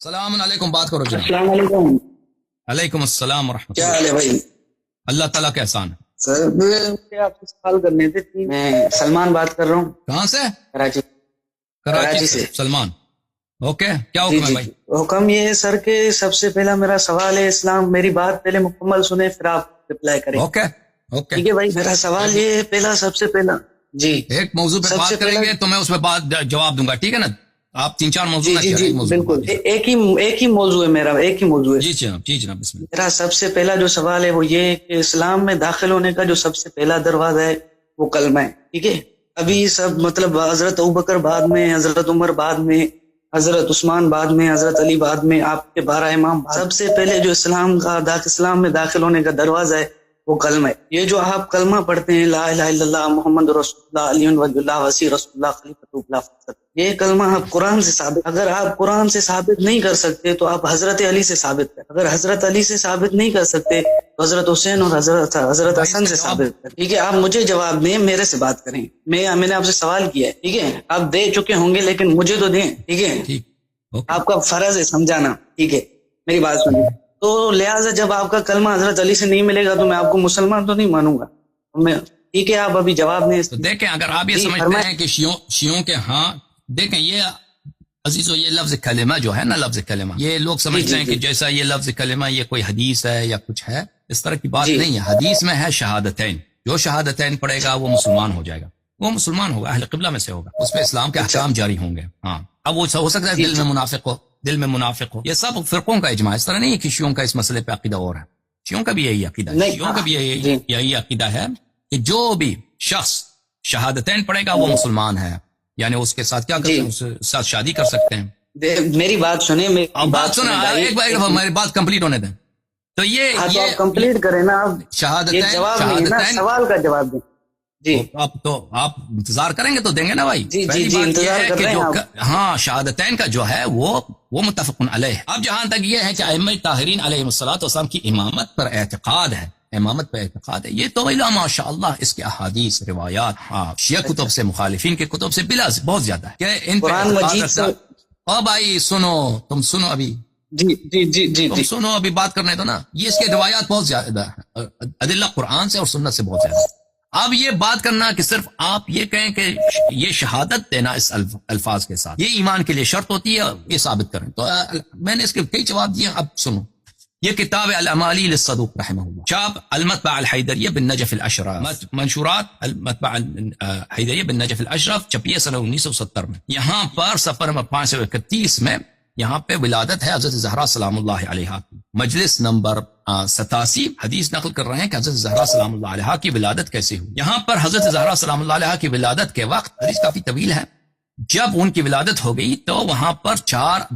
السلام علیکم، بات کرو جناب۔ السلام علیکم۔ علیکم السلام ورحمۃ کیا اللہ۔ حال ہے بھائی؟ اللہ تعالیٰ کا احسان ہے۔ سر مجھے آپ سے سوال کرنے تھے۔ میں سلمان بات کر رہا ہوں، کہاں سے؟ کراچی کراچی سے۔ سلمان، اوکے، کیا جی حکم ہے جی بھائی؟ حکم یہ ہے سر کہ سب سے پہلا میرا سوال ہے، اسلام میری بات پہلے مکمل سنیں پھر آپ رپلائی کریں۔ اوکے اوکے، ٹھیک ہے بھائی، میرا سوال یہ ہے پہلا، سب سے پہلا جی ایک موضوع پہ سب بات سے کریں پہلا- گے تو میں اس پہ بات جواب دوں گا، ٹھیک ہے نا؟ آپ 3-4 موضوع جی نہ جی کیا، جی ایک موضوع پہ بالکل، بات کیجیے۔ ایک ہی موضوع ہے میرا، ایک ہی موضوع ہے۔ جی جناب، جی جناب، بسم اللہ۔ میرا سب سے پہلا جو سوال ہے وہ یہ ہے کہ اسلام میں داخل ہونے کا جو سب سے پہلا دروازہ ہے وہ کلمہ ہے، ٹھیک ہے؟ ابھی سب مطلب حضرت ابوبکر بعد میں، حضرت عمر بعد میں، حضرت عثمان بعد میں، حضرت علی بعد میں، آپ کے 12 امام بعد۔ سب سے پہلے جو اسلام میں داخل ہونے کا دروازہ ہے وہ کلمہ ہے۔ یہ جو آپ کلمہ پڑھتے ہیں، لا الہ الا اللہ محمد رسول اللہ علی ولی اللہ وسی رسول اللہ خلیفۃ اللہ فضل، یہ کلمہ آپ قرآن سے ثابت، اگر آپ قرآن سے ثابت نہیں کر سکتے تو آپ حضرت علی سے ثابت کریں، اگر حضرت علی سے ثابت نہیں کر سکتے تو حضرت حسین اور حضرت حسن سے ثابت کریں، ٹھیک ہے؟ آپ مجھے جواب دیں، میرے سے بات کریں، میں نے آپ سے سوال کیا ہے، ٹھیک ہے؟ آپ دے چکے ہوں گے لیکن مجھے تو دیں، ٹھیک ہے؟ ٹھیک، اوکے۔ آپ کا فرض ہے سمجھانا، ٹھیک ہے؟ میری بات سنیں، تو لہٰذا جب آپ کا کلمہ حضرت علی سے نہیں ملے گا تو میں آپ کو مسلمان تو نہیں مانوں گا میں، ٹھیک ہے؟ آپ ابھی جواب دیں۔ تو دیکھیں، اگر آپ یہ جی، سمجھتے فرمائیں۔ ہیں کہ شیعوں کے ہاں، دیکھیں یہ عزیزو، یہ لفظ کلمہ جو ہے نا، لفظ کلمہ، یہ لوگ سمجھتے ہیں کہ جیسا یہ لفظ کلمہ یہ کوئی حدیث ہے یا کچھ ہے، اس طرح کی بات جی نہیں ہے۔ حدیث میں ہے شہادتین، جو شہادتین پڑھے گا وہ مسلمان ہو جائے گا، وہ مسلمان ہوگا، اہل قبلہ میں سے ہوگا، اس پہ اسلام کے احکام جاری ہوں گے۔ ہاں، اب وہ ہو سکتا ہے دل میں منافق ہو، یہ سب فرقوں کا اجماع، اس طرح نہیں ہے کہ شیعوں کا اس مسئلے پہ عقیدہ اور ہے، شیعوں کا بھی یہی عقیدہ ہے، شیعوں کا بھی یہی عقیدہ ہے کہ جو بھی شخص شہادتین پڑھے گا وہ مسلمان ہے، یعنی اس کے ساتھ کیا کرتے ہیں، اس کے ساتھ شادی کر سکتے ہیں۔ میری بات سنیں، اب بات سنا، ایک بار ہماری بات کمپلیٹ ہونے دیں، تو یہ آپ کمپلیٹ کریں نا، آپ شہادتین، یہ جواب نہیں ہے نا، سوال کا جواب دیں۔ جی آپ انتظار کریں گے تو دیں گے نا بھائی۔ جی پہلی جی جی بات یہ انتظار ہے کر کہ رہے ہیں جو آپ۔ ہاں شہادتین کا جو ہے وہ متفق علیہ ہے۔ اب جہاں تک یہ ہے کہ ائمہ طاہرین علیہ الصلوۃ والسلام کی امامت پر اعتقاد ہے، امامت پر اعتقاد ہے، یہ تو ماشاء اللہ اس کے احادیث روایات شیعہ کتب سے، مخالفین کے کتب سے بلا بہت زیادہ ہے کہ ان پر قرآن اعتقاد مجید رکھنا۔ او بھائی سنو، تم سنو، ابھی جی جی جی جی تم جی سنو، ابھی بات کرنے دو نا۔ یہ اس کے روایات بہت زیادہ ہے، ادلہ قرآن سے اور سنت سے بہت زیادہ ہے۔ اب یہ بات کرنا کہ صرف آپ یہ کہیں کہ یہ شہادت دینا اس الفاظ کے ساتھ یہ ایمان کے لیے شرط ہوتی ہے، یہ ثابت کریں، تو میں نے اس کے کئی جواب دیے۔ اب سنو، یہ کتاب الامالی للصدوق رحمہ اللہ، چاپ المطبع الحیدریہ بن نجف الاشرف، منشورات المطبع الحیدریہ بن نجف الاشرف، چھپی سنہ 1970 میں۔ یہاں پر صفحہ نمبر 531 میں یہاں پہ ولادت ہے حضرت زہرا سلام اللہ علیہا کی، مجلس نمبر 87 حدیث نقل کر رہے ہیں کہ حضرت زہرا سلام اللہ علیہا کی ولادت کیسے ہوئی۔ یہاں پر حضرت زہرا سلام اللہ علیہا کی ولادت کے وقت، حدیث کافی طویل ہے، جب ان کی ولادت ہو گئی تو وہاں پر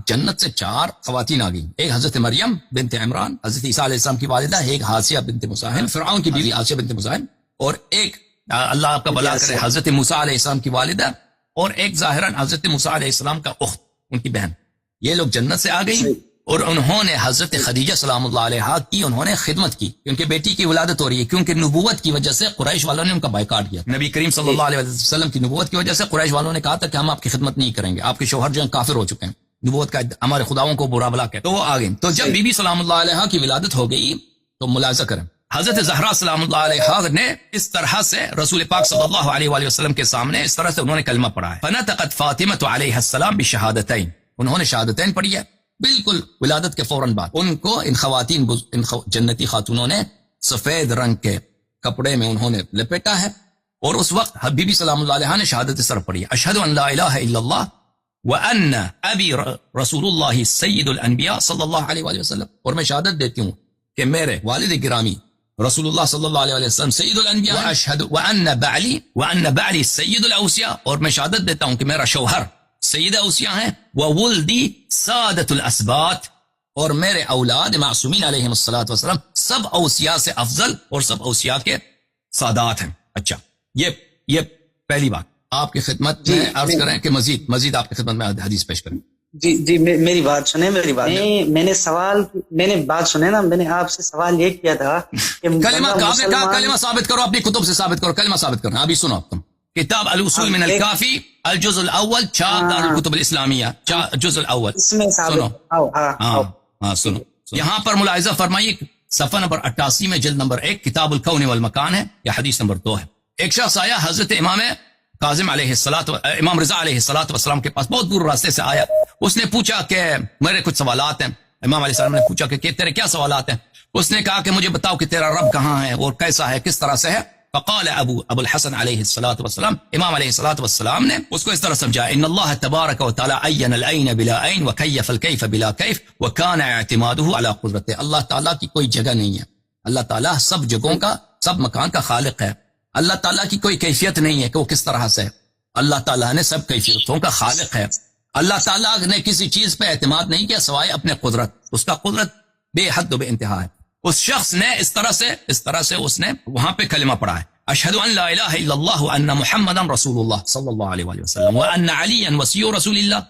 جنت سے 4 خواتین آ گئی، ایک حضرت مریم بنت عمران حضرت عیسیٰ علیہ السلام کی والدہ، ایک حاسیہ بنت مزاحم فرعون کی بیوی حاسیہ بنت مزاحم، اور ایک اللہ آپ کا بھلا کرے حضرت موسیٰ علیہ السلام کی والدہ، اور ایک ظاہراً حضرت موسیٰ علیہ السلام کا اخت، ان کی بہن۔ یہ لوگ جنت سے آ گئی اور انہوں نے حضرت خدیجہ سلام اللہ علیہا کی انہوں نے خدمت کی، کیونکہ بیٹی کی ولادت ہو رہی ہے، کیونکہ نبوت کی وجہ سے قریش والوں نے ان کا بائیکاٹ کیا۔ نبی کریم صلی اللہ علیہ وسلم کی نبوت کی وجہ سے قریش والوں نے کہا تھا کہ ہم آپ کی خدمت نہیں کریں گے، آپ کے شوہر جو ہیں کافر ہو چکے ہیں، نبوت کا ہمارے خداؤں کو برا بلا کہتے، تو وہ آ گئے۔ تو جب بی بی سلام اللہ علیہا کی ولادت ہو گئی تو ملاحظہ کریں، حضرت زہرا سلام اللہ علیہا نے اس طرح سے رسول پاک صلی اللہ علیہ وآلہ وسلم کے سامنے اس طرح سے انہوں نے کلمہ پڑھا ہے، فنطقت فاطمہ علیہ السلام بشہادتین، انہوں نے شہادتین پڑھی ہے بالکل ولادت کے فوراً بعد۔ ان کو ان جنتی خاتونوں نے سفید رنگ کے کپڑے میں انہوں نے لپیٹا ہے، اور اس وقت حبیبی سلام اللہ علیہ نے شہادت سر پڑھی، اشہد ان لا الہ الا اللہ وان ابی رسول اللہ سید الانبیاء صلی اللہ علیہ وآلہ وسلم، اور میں شہادت دیتی ہوں کہ میرے والد گرامی رسول اللہ صلی اللہ علیہ وسلم سید الانبیاء، اشہد وان بعلی سید الاوصیاء، اور میں شہادت دیتا ہوں کہ میرا شوہر سید اوصیاء ہیں، وولدی سادت الاسبات، اور میرے اولاد معصومین علیہ الصلوۃ والسلام سب اوصیاء سے افضل اور سب اوصیاء کے سادات ہیں۔ اچھا، یہ پہلی بات آپ کی خدمت میں عرض کریں کہ مزید آپ کی خدمت میں حدیث پیش کریں۔ جی جی میری بات سنیں، میری بات میں نے بات سنے نا، میں نے آپ سے سوال یہ کیا تھا کہ کلمہ ثابت کرو، اپنی کتب سے ثابت کرو، کلمہ ثابت کرنا۔ ابھی سنو، تم کتاب الوصول من الکافی الجزء الاول چھاپ دار الکتب الاسلامیہ جزء الاول. اس میں سنو ہاں سنو یہاں پر ملاحظہ فرمائیے صفحہ نمبر 88 میں جلد نمبر 1 کتاب الکون والمکان ہے، یا حدیث نمبر 2 ہے. ایک شخص آیا حضرت امام کاظم امام رضا علیہ الصلوۃ والسلام کے پاس، بہت دور راستے سے آیا. اس نے پوچھا کہ میرے کچھ سوالات ہیں. امام علیہ السلام نے پوچھا کہ تیرے کیا سوالات ہیں؟ اس نے کہا کہ مجھے بتاؤ کہ تیرا رب کہاں ہے اور کیسا ہے، کس طرح سے ہے. فقال ابو الحسن علیہ الصلوۃ والسلام، امام علیہ الصلوۃ والسلام نے اس کو اس طرح سمجھا، ان اللہ تبارک و تعالی عین العین بلا عین وکیف الکیف بلا کیف وکان اعتماده علی قدرته. اللہ تعالیٰ کی کوئی جگہ نہیں ہے، اللہ تعالیٰ سب جگہوں کا، سب مکان کا خالق ہے. اللہ تعالیٰ کی کوئی کیفیت نہیں ہے کہ وہ کس طرح سے ہے. اللہ تعالیٰ نے سب کیفیتوں کا خالق ہے. اللہ تعالیٰ نے کسی چیز پہ اعتماد نہیں کیا سوائے اپنے قدرت. اس کا قدرت بے حد و بے انتہا ہے. اس شخص نے اس طرح سے اس نے وہاں پہ کلمہ پڑھا ہے، اشہد ان لا الہ الا اللہ وان محمدا رسول اللہ صلی اللہ علیہ وآلہ وسلم وان علی وصی رسول اللہ،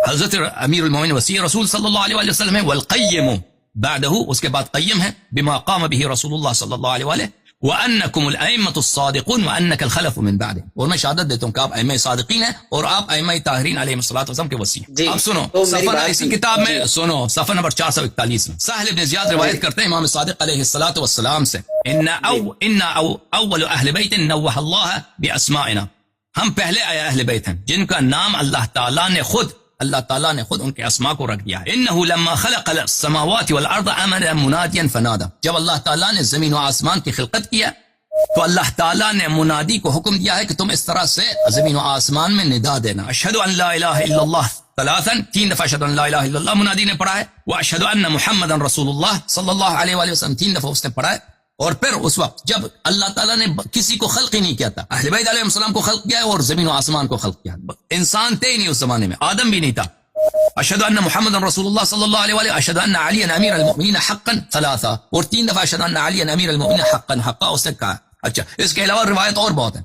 حضرت امیر المومنین وصی رسول صلی اللہ علیہ وآلہ وسلم ہے. والقیم بعدہ، اس کے بعد قیم ہے، بما قام به رسول اللہ صلی اللہ علیہ وآلہ، وانکم الائمۃ الصادقون وانک الخلف من بعد. اور میں شہادت دیتا ہوں کہ آپ ائمہ صادقین ہیں اور آپ ائمہ طاہرین علیہم الصلوۃ والسلام کے وصی ہیں. اب سنو صفحہ اسی کتاب میں سنو صفحہ نمبر 441 میں سہل بن زیاد روایت کرتے ہیں امام صادق علیہ الصلوۃ والسلام سے، ان اول اہل بیت نوح اللہ باسمائنا، ہم پہلے آئے اہل بیت ہیں جن کا نام اللہ تعالیٰ نے خود ان کے اسماء کو رکھ دیا ہے. انه لما خلق السماوات والارض امر منادیا فنادى، جب اللہ تعالیٰ نے زمین و آسمان کی خلقت کیا تو اللہ تعالیٰ نے منادی کو حکم دیا ہے کہ تم اس طرح سے زمین و آسمان میں ندا دینا. اشہد ان لا الہ الا اللہ ثلاثا، 3 دفعہ اشہد ان لا الہ الا اللہ منادی نے پڑھا ہے. واشہد ان محمدا رسول اللہ صلی اللہ علیہ وآلہ وسلم 3 دفعہ اس نے پڑھا ہے. اور پھر اس وقت جب اللہ تعالیٰ نے کسی کو خلق ہی نہیں کیا تھا، اہل بیت علیہ السلام کو خلق کیا ہے اور زمین و آسمان کو خلق کیا. انسان تھے ہی نہیں اس زمانے میں، آدم بھی نہیں تھا. اشہد ان محمد رسول اللہ صلی اللہ علیہ وآلہ، اشہد ان علی امیر المؤمنین حقا ثلاثا، اور 3 دفعہ اشہد ان علی امیر المؤمنین حقا اس نے کہا. اچھا، اس کے علاوہ روایت اور بہت ہیں،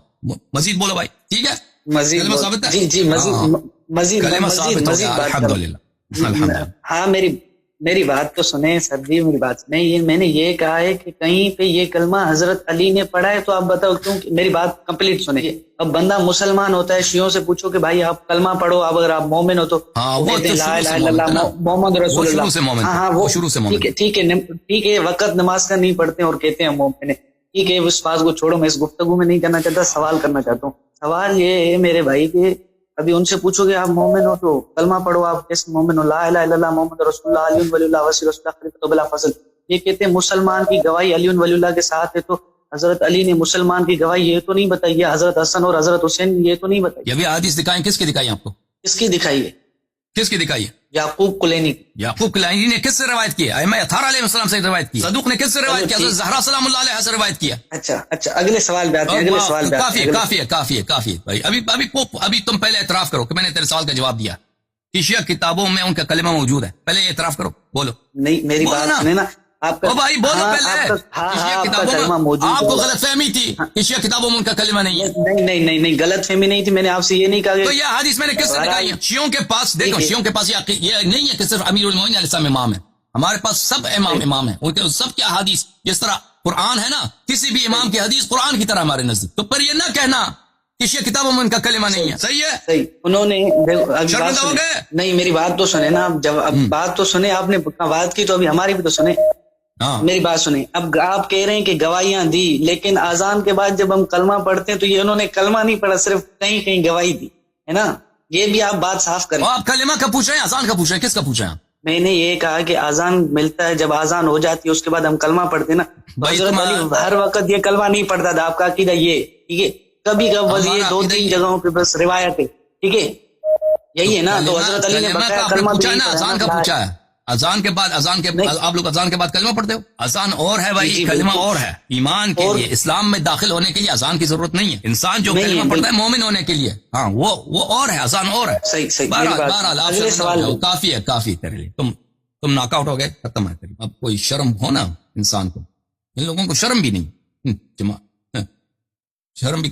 مزید بولو بھائی. ٹھیک ہے، مزید ثابت ہے. جی مزید الحمدللہ. ہاں میری بات تو سنیں سر جی، میری بات سنیں. یہ میں نے یہ کہا ہے کہ کہیں پہ یہ کلمہ حضرت علی نے پڑھا ہے تو آپ بتاؤ کیوں. میری بات کمپلیٹ سنیں. اب بندہ مسلمان ہوتا ہے، شیعوں سے پوچھو کہ بھائی آپ کلمہ پڑھو، اب اگر آپ مومن ہو تو لا الہ الا اللہ محمد رسول اللہ. ہاں وہ شروع سے مومن. ٹھیک ہے، وقت نماز کا نہیں پڑھتے اور کہتے ہیں مومن. ٹھیک ہے، اس بات کو چھوڑو، میں اس گفتگو میں نہیں کرنا چاہتا، سوال کرنا چاہتا ہوں. سوال یہ ہے میرے بھائی کہ ابھی ان سے پوچھو کہ آپ مومن ہو تو کلمہ پڑھو، آپ کیسے مومن ہو؟ لا الہ الا اللہ محمد رسول اللہ علی ولی اللہ وصی رسول اللہ خلیفۃ بلا فضل. یہ کہتے ہیں مسلمان کی گواہی علی ولی اللہ کے ساتھ ہے، تو حضرت علی نے مسلمان کی گواہی یہ تو نہیں بتائی ہے، حضرت حسن اور حضرت حسین یہ تو نہیں بتائی. یہ بھی حدیث دکھائیں، کس کی دکھائی آپ کو؟ کس کی دکھائی ہے؟ کس کی دکھائی ہے؟ یعقوب کلینی نے کس سے روایت کی؟ ائمہ اطہار علیہ السلام سے روایت کی. صدوق نے کس سے روایت کی؟ حضرت زہرا سلام اللہ علیہ سے روایت کیا. اچھا اگلے سوال پہ آتے ہیں. کافی بھائی. ابھی تم پہلے اعتراف کرو کہ میں نے تیرے سوال کا جواب دیا. شیعہ کتابوں میں ان کا کلمہ موجود ہے، پہلے یہ اعتراف کرو. بولو. نہیں میری بات سنیں نا آپ کا. بھائی بولو پہلے. آپ کو غلط فہمی تھی کہ شیعہ کتابوں میں ان کا کلمہ نہیں ہے. نہیں غلط فہمی نہیں تھی، میں نے آپ سے یہ نہیں کہا. تو یہ حدیث میں نے کس سے دکھائی ہے؟ شیعوں کے پاس دیکھو، شیعوں کے پاس یہ نہیں ہے کہ صرف امیر المومنین علیہ السلام امام ہے. ہمارے پاس سب امام ہیں، ان کے سب کی حدیث جس طرح قرآن ہے نا، کسی بھی امام کی حدیث قرآن کی طرح ہمارے نزدیک. تو پر یہ نہ کہنا کہ شیعہ کتابوں میں ان کا کلمہ نہیں ہے. صحیح ہے، صحیح. انہوں نے شرمندہ ہو گئے. نہیں میری بات تو سنیں نا، جب بات تو سنیں. آپ نے بات کی تو ابھی ہماری بھی تو سنیں. میری بات سنیں. اب آپ کہہ رہے ہیں کہ گواہیاں دی، لیکن اذان کے بعد جب ہم کلمہ پڑھتے ہیں تو یہ انہوں نے کلمہ نہیں پڑھا، صرف کہیں گواہی دی ہے نا. یہ بھی آپ بات صاف کریں. آپ کلمہ کا پوچھ رہے ہیں، اذان کا پوچھ رہے ہیں، کس کا پوچھ رہے ہیں؟ میں نے یہ کہا کہ اذان ملتا ہے، جب اذان ہو جاتی ہے اس کے بعد ہم کلمہ پڑھتے ہیں نا. حضرت علی ہر وقت یہ کلمہ نہیں پڑھتا تھا. آپ کا عقیدہ یہ ٹھیک ہے، کبھی کبھی بس یہ 2-3 جگہوں پہ بس روایت ہے. ٹھیک ہے، یہی ہے نا. تو حضرت علی نے بتایا کلمہ اذان کا پوچھا ہے. اذان کے بعد آپ لوگ اذان کے بعد کلمہ پڑھتے ہو. اذان اور ہے بھائی، کلمہ اور ہے. ایمان کے لیے، اسلام میں داخل ہونے کے لیے اذان کی ضرورت نہیں ہے. انسان جو کلمہ پڑھتا ہے مومن ہونے کے لیے، ہاں وہ اور ہے، اذان اور ہے. صحیح. بہرحال کافی تیرے لیے. تم ناک آؤٹ ہو گئے، ختم ہے. اب کوئی شرم ہو نا انسان کو. ان لوگوں کو شرم بھی نہیں، شرم بھی